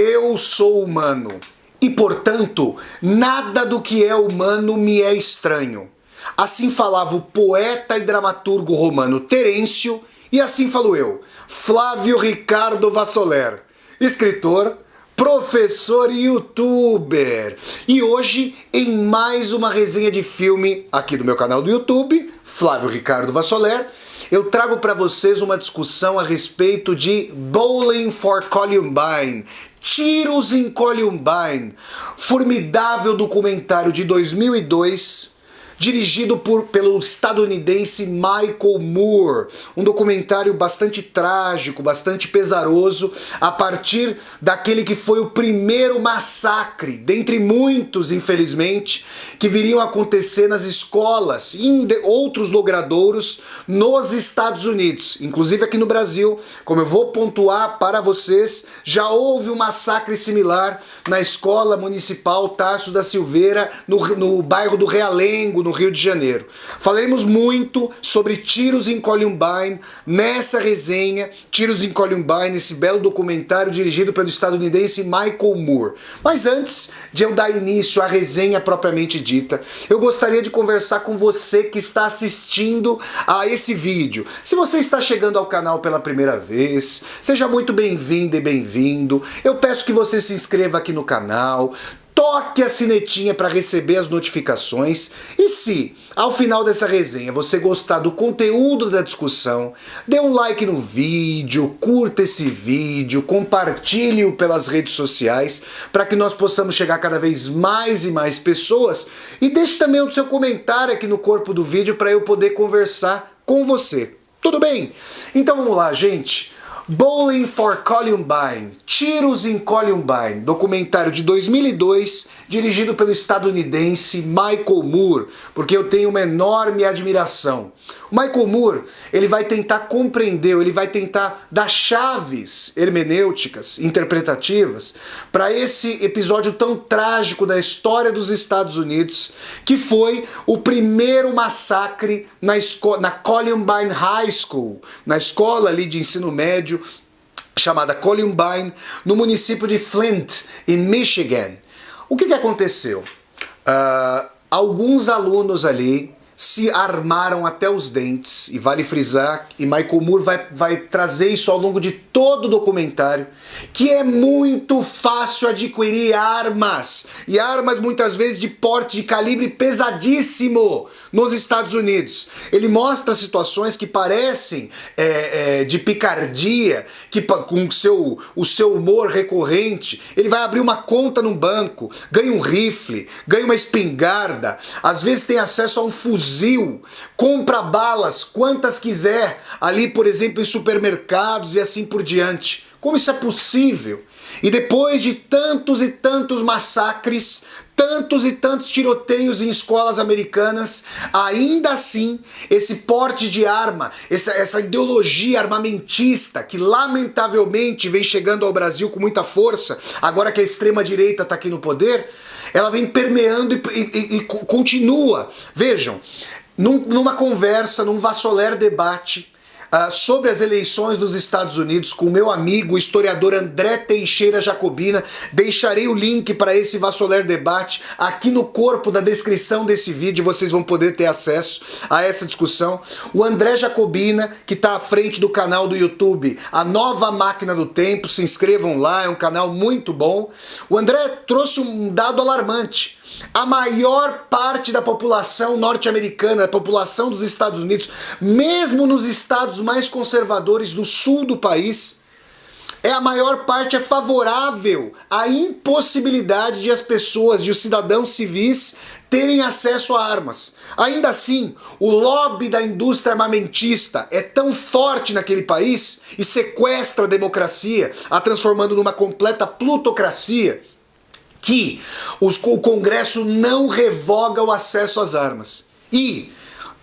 Eu sou humano e, portanto, nada do que é humano me é estranho. Assim falava o poeta e dramaturgo romano Terêncio, e assim falo eu, Flávio Ricardo Vassoler, escritor, professor e youtuber. E hoje, em mais uma resenha de filme aqui do meu canal do YouTube, Flávio Ricardo Vassoler, eu trago para vocês uma discussão a respeito de Bowling for Columbine, Tiros em Columbine, formidável documentário de 2002, dirigido pelo estadunidense Michael Moore, um documentário bastante trágico, bastante pesaroso, a partir daquele que foi o primeiro massacre, dentre muitos, infelizmente, que viriam a acontecer nas escolas e em outros logradouros nos Estados Unidos, inclusive aqui no Brasil. Como eu vou pontuar para vocês, já houve um massacre similar na Escola Municipal Tasso da Silveira, no bairro do Realengo, no Rio de Janeiro. Falaremos muito sobre Tiros em Columbine nessa resenha, Tiros em Columbine, esse belo documentário dirigido pelo estadunidense Michael Moore. Mas antes de eu dar início à resenha propriamente dita, eu gostaria de conversar com você que está assistindo a esse vídeo. Se você está chegando ao canal pela primeira vez, seja muito bem-vinda e bem-vindo. Eu peço que você se inscreva aqui no canal, toque a sinetinha para receber as notificações, e se ao final dessa resenha você gostar do conteúdo da discussão, dê um like no vídeo, curta esse vídeo, compartilhe-o pelas redes sociais para que nós possamos chegar cada vez mais e mais pessoas, e deixe também o seu comentário aqui no corpo do vídeo para eu poder conversar com você. Tudo bem? Então vamos lá, gente. Bowling for Columbine, Tiros em Columbine, documentário de 2002, dirigido pelo estadunidense Michael Moore, porque eu tenho uma enorme admiração. O Michael Moore, ele vai tentar compreender, ele vai tentar dar chaves hermenêuticas, interpretativas, para esse episódio tão trágico da história dos Estados Unidos, que foi o primeiro massacre na Columbine High School, na escola ali de ensino médio, chamada Columbine, no município de Flint, em Michigan. O que aconteceu? Alguns alunos ali se armaram até os dentes, e vale frisar, e Michael Moore vai trazer isso ao longo de todo o documentário, que é muito fácil adquirir armas, e armas muitas vezes de porte de calibre pesadíssimo nos Estados Unidos. Ele mostra situações que parecem de picardia, que com o seu humor recorrente, ele vai abrir uma conta num banco, ganha um rifle, ganha uma espingarda, às vezes tem acesso a um fuzil, compra balas quantas quiser ali, por exemplo, em supermercados e assim por diante. Como isso é possível? E depois de tantos e tantos massacres, tantos e tantos tiroteios em escolas americanas, ainda assim, esse porte de arma, essa ideologia armamentista que lamentavelmente vem chegando ao Brasil com muita força, agora que a extrema-direita está aqui no poder, ela vem permeando e continua. Vejam, numa conversa, num Vassoler debate sobre as eleições dos Estados Unidos com o meu amigo, o historiador André Teixeira Jacobina, deixarei o link para esse Vassoler debate aqui no corpo da descrição desse vídeo, vocês vão poder ter acesso a essa discussão. O André Jacobina, que está à frente do canal do YouTube A Nova Máquina do Tempo, se inscrevam lá, é um canal muito bom. O André trouxe um dado alarmante. A maior parte da população norte-americana, da população dos Estados Unidos, mesmo nos estados mais conservadores do sul do país, a maior parte é favorável à impossibilidade de as pessoas, de os cidadãos civis, terem acesso a armas. Ainda assim, o lobby da indústria armamentista é tão forte naquele país e sequestra a democracia, a transformando numa completa plutocracia, que o Congresso não revoga o acesso às armas. E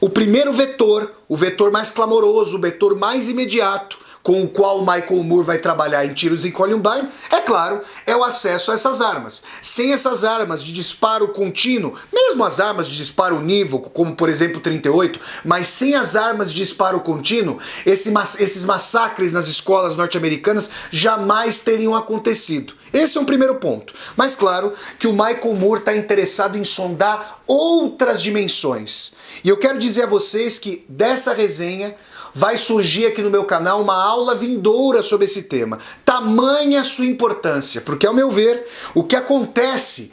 o primeiro vetor, o vetor mais clamoroso, o vetor mais imediato, com o qual o Michael Moore vai trabalhar em Tiros em Columbine, é claro, é o acesso a essas armas. Sem essas armas de disparo contínuo, mesmo as armas de disparo unívoco, como por exemplo o 38, mas sem as armas de disparo contínuo, esses massacres nas escolas norte-americanas jamais teriam acontecido. Esse é um primeiro ponto. Mas claro que o Michael Moore está interessado em sondar outras dimensões. E eu quero dizer a vocês que dessa resenha vai surgir aqui no meu canal uma aula vindoura sobre esse tema. Tamanha sua importância, porque ao meu ver, o que acontece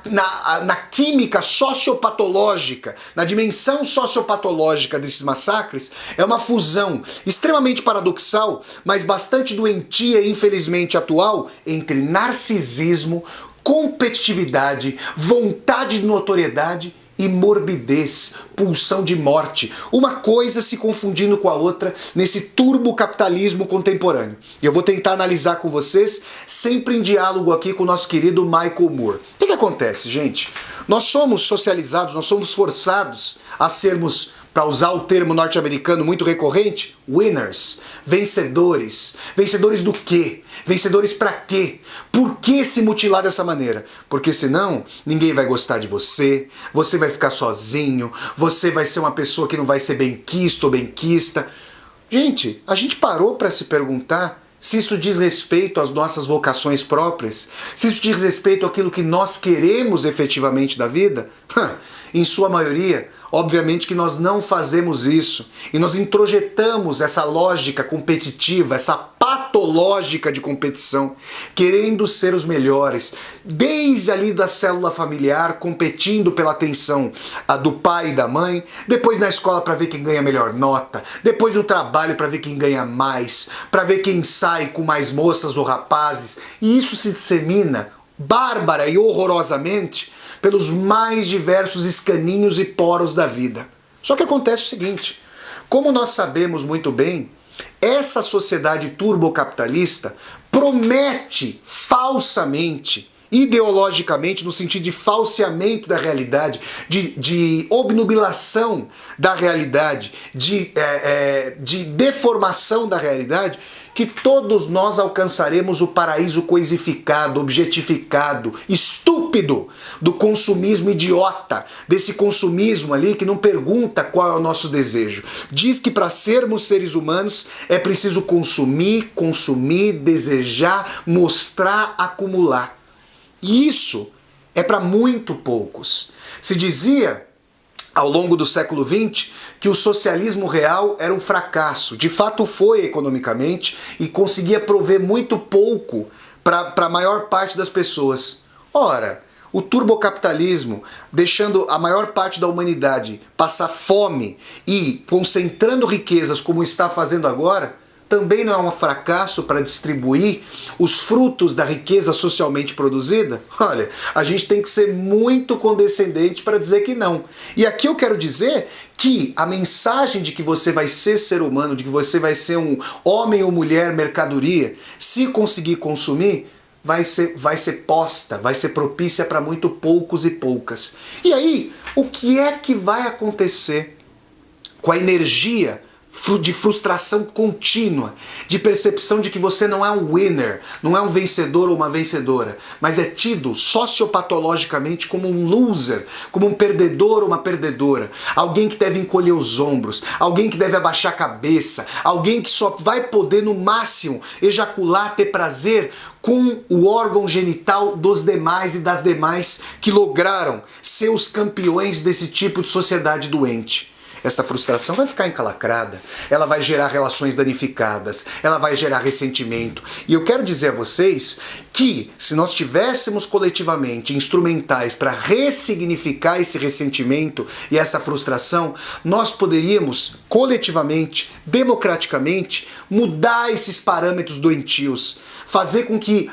na química sociopatológica, na dimensão sociopatológica desses massacres, é uma fusão extremamente paradoxal, mas bastante doentia e infelizmente atual, entre narcisismo, competitividade, vontade de notoriedade e morbidez, pulsão de morte, uma coisa se confundindo com a outra nesse turbocapitalismo contemporâneo. E eu vou tentar analisar com vocês, sempre em diálogo aqui com o nosso querido Michael Moore. O que acontece, gente? Nós somos socializados, nós somos forçados a sermos, para usar o termo norte-americano muito recorrente, winners, vencedores. Vencedores do quê? Vencedores para quê? Por que se mutilar dessa maneira? Porque senão ninguém vai gostar de você, você vai ficar sozinho, você vai ser uma pessoa que não vai ser benquisto ou benquista. Gente, a gente parou para se perguntar se isso diz respeito às nossas vocações próprias, se isso diz respeito àquilo que nós queremos efetivamente da vida. Em sua maioria, obviamente que nós não fazemos isso. E nós introjetamos essa lógica competitiva, essa patológica de competição, querendo ser os melhores, desde ali da célula familiar, competindo pela atenção do pai e da mãe, depois na escola para ver quem ganha a melhor nota, depois no trabalho para ver quem ganha mais, para ver quem sai com mais moças ou rapazes. E isso se dissemina bárbara e horrorosamente pelos mais diversos escaninhos e poros da vida. Só que acontece o seguinte, como nós sabemos muito bem, essa sociedade turbocapitalista promete falsamente, ideologicamente, no sentido de falseamento da realidade, de obnubilação da realidade, de deformação da realidade, que todos nós alcançaremos o paraíso coisificado, objetificado, estúpido do consumismo idiota, desse consumismo ali que não pergunta qual é o nosso desejo. Diz que para sermos seres humanos é preciso consumir, desejar, mostrar, acumular. E isso é para muito poucos. Se dizia ao longo do século XX, que o socialismo real era um fracasso. De fato foi economicamente e conseguia prover muito pouco para a maior parte das pessoas. Ora, o turbocapitalismo, deixando a maior parte da humanidade passar fome e concentrando riquezas como está fazendo agora, também não é um fracasso para distribuir os frutos da riqueza socialmente produzida? Olha, a gente tem que ser muito condescendente para dizer que não. E aqui eu quero dizer que a mensagem de que você vai ser ser humano, de que você vai ser um homem ou mulher mercadoria, se conseguir consumir, vai ser posta, vai ser propícia para muito poucos e poucas. E aí, o que é que vai acontecer com a energia de frustração contínua, de percepção de que você não é um winner, não é um vencedor ou uma vencedora, mas é tido sociopatologicamente como um loser, como um perdedor ou uma perdedora, alguém que deve encolher os ombros, alguém que deve abaixar a cabeça, alguém que só vai poder no máximo ejacular, ter prazer com o órgão genital dos demais e das demais que lograram ser os campeões desse tipo de sociedade doente. Esta frustração vai ficar encalacrada, ela vai gerar relações danificadas, ela vai gerar ressentimento. E eu quero dizer a vocês que se nós tivéssemos coletivamente instrumentais para ressignificar esse ressentimento e essa frustração, nós poderíamos coletivamente, democraticamente, mudar esses parâmetros doentios, fazer com que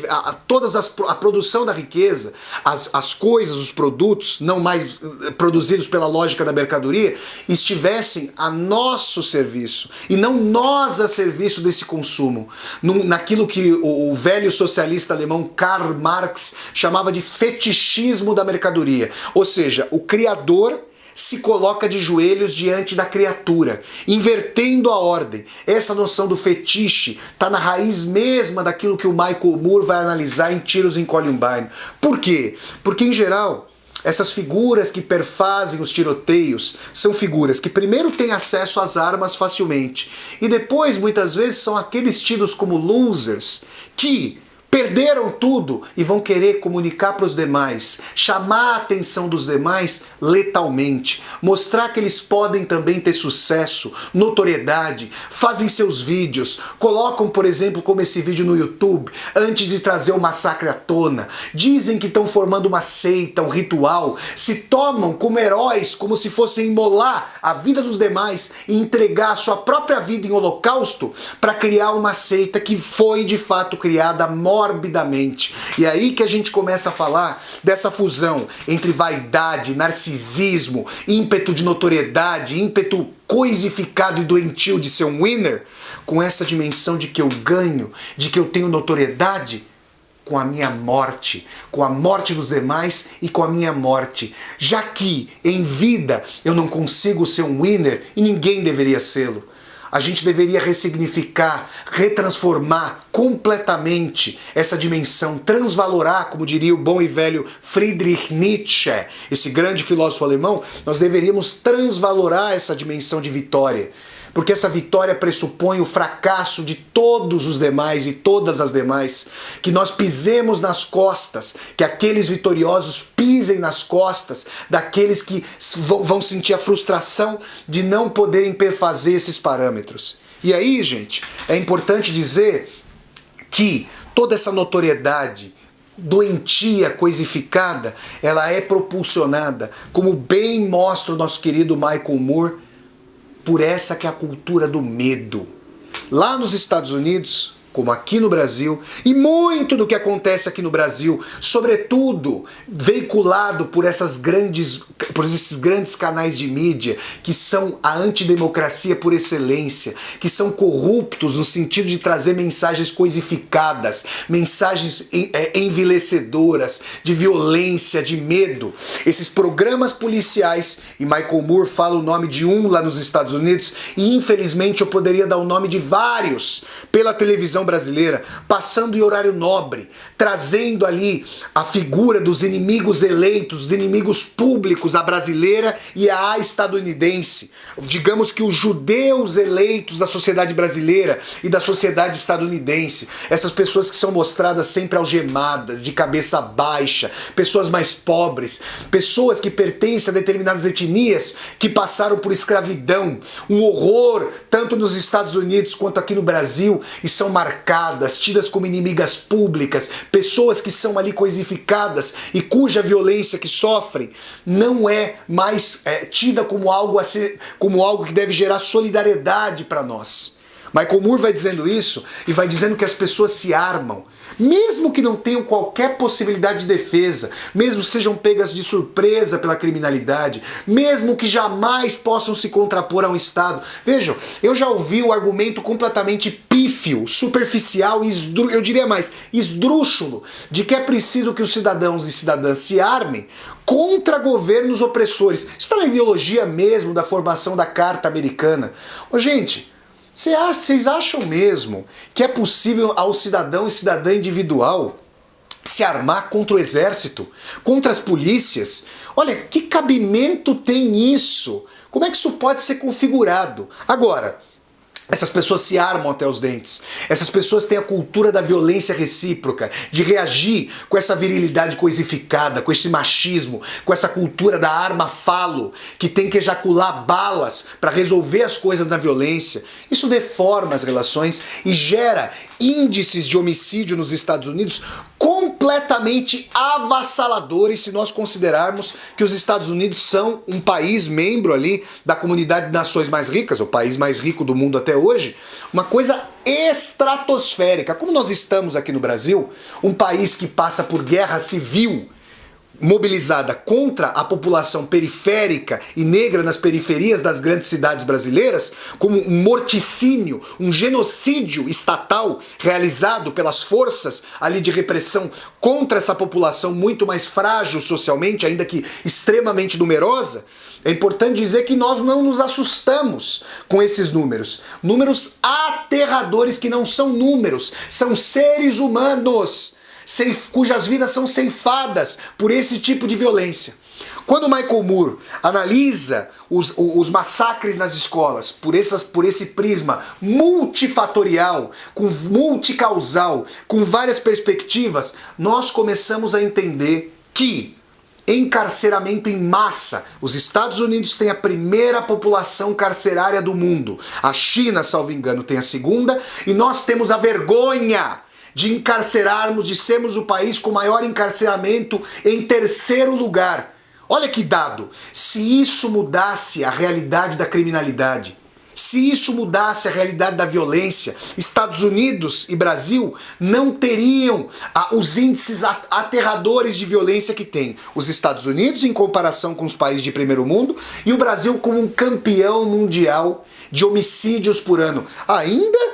a produção da riqueza, as coisas, os produtos, não mais produzidos pela lógica da mercadoria, estivessem a nosso serviço e não nós a serviço desse consumo, naquilo que o velho socialista alemão Karl Marx chamava de fetichismo da mercadoria, ou seja, o criador se coloca de joelhos diante da criatura, invertendo a ordem. Essa noção do fetiche está na raiz mesma daquilo que o Michael Moore vai analisar em Tiros em Columbine. Por quê? Porque, em geral, essas figuras que perfazem os tiroteios são figuras que primeiro têm acesso às armas facilmente e depois, muitas vezes, são aqueles tidos como losers que perderam tudo e vão querer comunicar para os demais, chamar a atenção dos demais letalmente, mostrar que eles podem também ter sucesso, notoriedade, fazem seus vídeos, colocam, por exemplo, como esse vídeo no YouTube, antes de trazer o massacre à tona, dizem que estão formando uma seita, um ritual, se tomam como heróis, como se fossem imolar a vida dos demais e entregar a sua própria vida em holocausto para criar uma seita que foi de fato criada morbidamente. E aí que a gente começa a falar dessa fusão entre vaidade, narcisismo, ímpeto de notoriedade, ímpeto coisificado e doentio de ser um winner, com essa dimensão de que eu ganho, de que eu tenho notoriedade, com a minha morte, com a morte dos demais e com a minha morte. Já que em vida eu não consigo ser um winner e ninguém deveria sê-lo. A gente deveria ressignificar, retransformar completamente essa dimensão, transvalorar, como diria o bom e velho Friedrich Nietzsche, esse grande filósofo alemão. Nós deveríamos transvalorar essa dimensão de vitória, porque essa vitória pressupõe o fracasso de todos os demais e todas as demais, que nós pisemos nas costas, que aqueles vitoriosos pisem nas costas daqueles que vão sentir a frustração de não poderem perfazer esses parâmetros. E aí, gente, é importante dizer que toda essa notoriedade doentia, coisificada, ela é propulsionada, como bem mostra o nosso querido Michael Moore, por essa que é a cultura do medo. Lá nos Estados Unidos, como aqui no Brasil, e muito do que acontece aqui no Brasil, sobretudo veiculado por esses grandes canais de mídia, que são a antidemocracia por excelência, que são corruptos no sentido de trazer mensagens coisificadas, mensagens envilecedoras, de violência, de medo. Esses programas policiais, e Michael Moore fala o nome de um lá nos Estados Unidos, e infelizmente eu poderia dar o nome de vários pela televisão brasileira, passando em horário nobre, trazendo ali a figura dos inimigos eleitos, dos inimigos públicos, a brasileira e a estadunidense. Digamos que os judeus eleitos da sociedade brasileira e da sociedade estadunidense. Essas pessoas que são mostradas sempre algemadas, de cabeça baixa, pessoas mais pobres, pessoas que pertencem a determinadas etnias que passaram por escravidão, um horror, tanto nos Estados Unidos quanto aqui no Brasil, e são marcadas, tidas como inimigas públicas, pessoas que são ali coisificadas e cuja violência que sofrem não é mais tida como algo que deve gerar solidariedade para nós. Michael Moore vai dizendo isso e vai dizendo que as pessoas se armam, mesmo que não tenham qualquer possibilidade de defesa, mesmo sejam pegas de surpresa pela criminalidade, mesmo que jamais possam se contrapor a um Estado. Vejam, eu já ouvi o argumento completamente pífio, superficial e eu diria mais, esdrúxulo, de que é preciso que os cidadãos e cidadãs se armem contra governos opressores. Isso está na ideologia mesmo da formação da Carta Americana. Ô, gente, vocês acham mesmo que é possível ao cidadão e cidadã individual se armar contra o exército, contra as polícias? Olha, que cabimento tem isso? Como é que isso pode ser configurado? Agora, essas pessoas se armam até os dentes. Essas pessoas têm a cultura da violência recíproca, de reagir com essa virilidade coisificada, com esse machismo, com essa cultura da arma falo, que tem que ejacular balas para resolver as coisas na violência. Isso deforma as relações e gera índices de homicídio nos Estados Unidos completamente avassaladores, se nós considerarmos que os Estados Unidos são um país membro ali da comunidade de nações mais ricas, o país mais rico do mundo até hoje, uma coisa estratosférica. Como nós estamos aqui no Brasil, um país que passa por guerra civil mobilizada contra a população periférica e negra nas periferias das grandes cidades brasileiras, como um morticínio, um genocídio estatal realizado pelas forças ali de repressão contra essa população muito mais frágil socialmente, ainda que extremamente numerosa, é importante dizer que nós não nos assustamos com esses números. Números aterradores que não são números, são seres humanos cujas vidas são ceifadas por esse tipo de violência. Quando Michael Moore analisa os massacres nas escolas por esse prisma multifatorial, multicausal, com várias perspectivas, nós começamos a entender que encarceramento em massa. Os Estados Unidos têm a primeira população carcerária do mundo. A China, salvo engano, tem a segunda. E nós temos a vergonha de encarcerarmos, de sermos o país com maior encarceramento em terceiro lugar. Olha que dado. Se isso mudasse a realidade da criminalidade, se isso mudasse a realidade da violência, Estados Unidos e Brasil não teriam os índices aterradores de violência que tem. Os Estados Unidos em comparação com os países de primeiro mundo e o Brasil como um campeão mundial de homicídios por ano. Ainda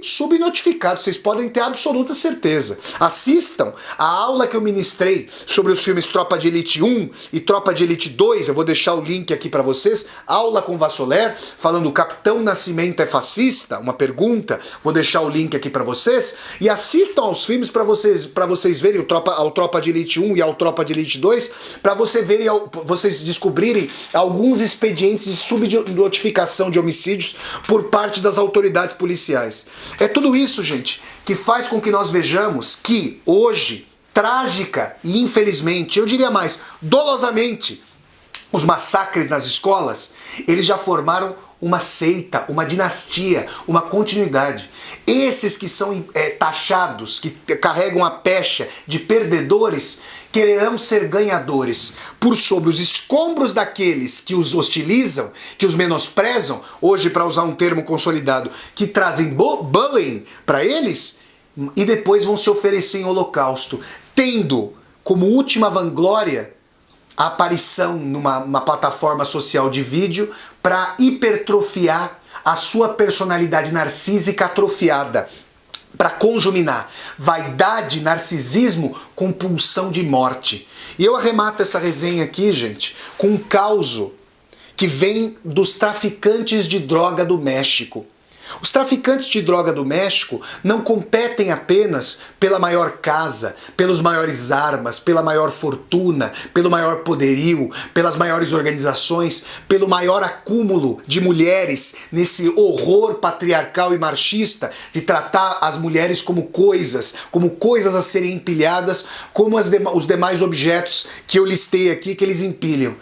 subnotificado, vocês podem ter absoluta certeza. Assistam a aula que eu ministrei sobre os filmes Tropa de Elite 1 e Tropa de Elite 2, eu vou deixar o link aqui para vocês, aula com Vassoler, falando o Capitão Nascimento é fascista, uma pergunta, vou deixar o link aqui para vocês, e assistam aos filmes para vocês verem ao Tropa de Elite 1 e ao Tropa de Elite 2, para vocês descobrirem alguns expedientes de subnotificação de homicídios por parte das autoridades policiais. É tudo isso, gente, que faz com que nós vejamos que hoje, trágica e infelizmente, eu diria mais, dolosamente, os massacres nas escolas, eles já formaram uma seita, uma dinastia, uma continuidade. Esses que são taxados, que carregam a pecha de perdedores, quererão ser ganhadores por sobre os escombros daqueles que os hostilizam, que os menosprezam, hoje para usar um termo consolidado, que trazem bullying para eles, e depois vão se oferecer em holocausto, tendo como última vanglória a aparição numa plataforma social de vídeo para hipertrofiar a sua personalidade narcísica atrofiada, para conjuminar vaidade, narcisismo com pulsão de morte. E eu arremato essa resenha aqui, gente, com um causo que vem dos traficantes de droga do México. Os traficantes de droga do México não competem apenas pela maior casa, pelas maiores armas, pela maior fortuna, pelo maior poderio, pelas maiores organizações, pelo maior acúmulo de mulheres nesse horror patriarcal e machista de tratar as mulheres como coisas a serem empilhadas, como os demais objetos que eu listei aqui que eles empilham.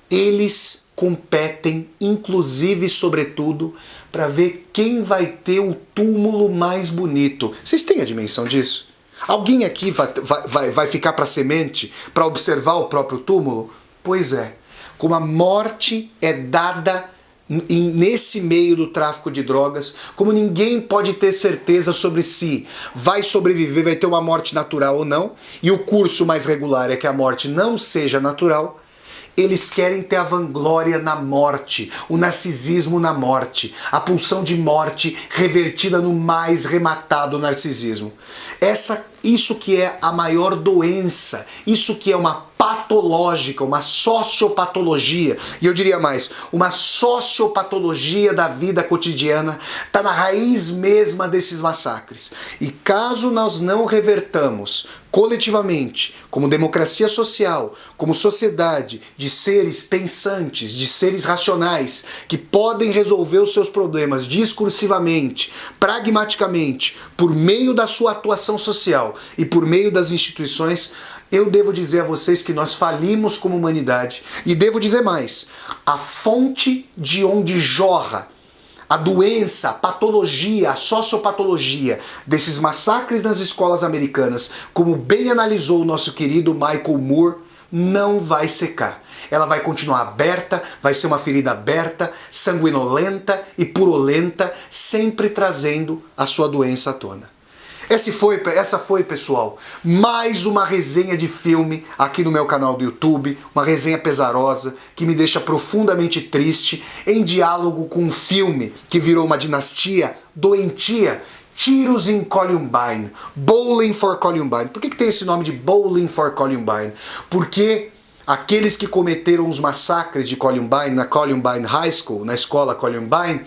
Eles competem, inclusive, sobretudo, para ver quem vai ter o túmulo mais bonito. Vocês têm a dimensão disso? Alguém aqui vai ficar para semente, para observar o próprio túmulo? Pois é. Como a morte é dada nesse meio do tráfico de drogas, como ninguém pode ter certeza sobre se vai sobreviver, vai ter uma morte natural ou não, e o curso mais regular é que a morte não seja natural, eles querem ter a vanglória na morte, o narcisismo na morte, a pulsão de morte revertida no mais rematado narcisismo. Isso que é a maior doença, isso que é uma patológica, uma sociopatologia, e eu diria mais, uma sociopatologia da vida cotidiana, está na raiz mesma desses massacres. E caso nós não revertamos coletivamente, como democracia social, como sociedade de seres pensantes, de seres racionais, que podem resolver os seus problemas discursivamente, pragmaticamente, por meio da sua atuação social e por meio das instituições, eu devo dizer a vocês que nós falimos como humanidade. E devo dizer mais, a fonte de onde jorra a doença, a patologia, a sociopatologia desses massacres nas escolas americanas, como bem analisou o nosso querido Michael Moore, não vai secar. Ela vai continuar aberta, vai ser uma ferida aberta, sanguinolenta e purulenta, sempre trazendo a sua doença à tona. Essa foi, pessoal, mais uma resenha de filme aqui no meu canal do YouTube, uma resenha pesarosa que me deixa profundamente triste, em diálogo com um filme que virou uma dinastia doentia. Tiros em Columbine, Bowling for Columbine. Por que tem esse nome de Bowling for Columbine? Porque aqueles que cometeram os massacres de Columbine, na Columbine High School, na escola Columbine,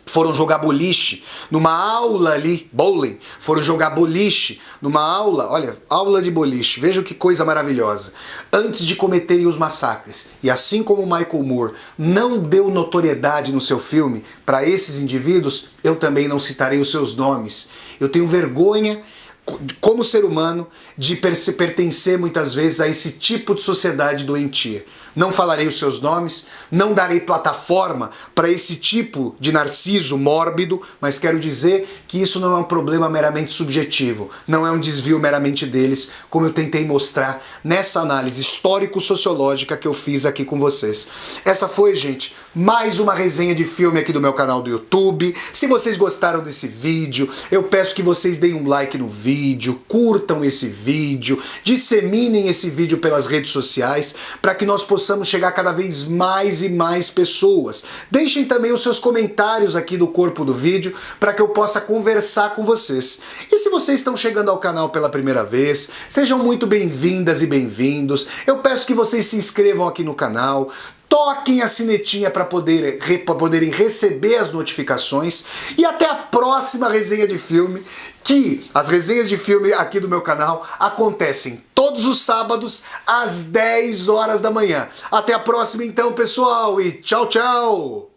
foram jogar boliche numa aula ali, bowling, foram jogar boliche numa aula, olha, aula de boliche, veja que coisa maravilhosa, antes de cometerem os massacres. E assim como Michael Moore não deu notoriedade no seu filme para esses indivíduos, eu também não citarei os seus nomes. Eu tenho vergonha, como ser humano, de pertencer muitas vezes a esse tipo de sociedade doentia. Não falarei os seus nomes, não darei plataforma para esse tipo de narciso mórbido, mas quero dizer que isso não é um problema meramente subjetivo, não é um desvio meramente deles, como eu tentei mostrar nessa análise histórico-sociológica que eu fiz aqui com vocês. Essa foi, gente, mais uma resenha de filme aqui do meu canal do YouTube. Se vocês gostaram desse vídeo, eu peço que vocês deem um like no vídeo, curtam esse vídeo, disseminem esse vídeo pelas redes sociais, para que nós possamos chegar cada vez mais e mais pessoas. Deixem também os seus comentários aqui no corpo do vídeo, para que eu possa conversar com vocês. E se vocês estão chegando ao canal pela primeira vez, sejam muito bem-vindas e bem-vindos. Eu peço que vocês se inscrevam aqui no canal, toquem a sinetinha para poderem receber as notificações, e até a próxima resenha de filme, que as resenhas de filme aqui do meu canal acontecem todos os sábados às 10 horas da manhã. Até a próxima então, pessoal, e tchau, tchau!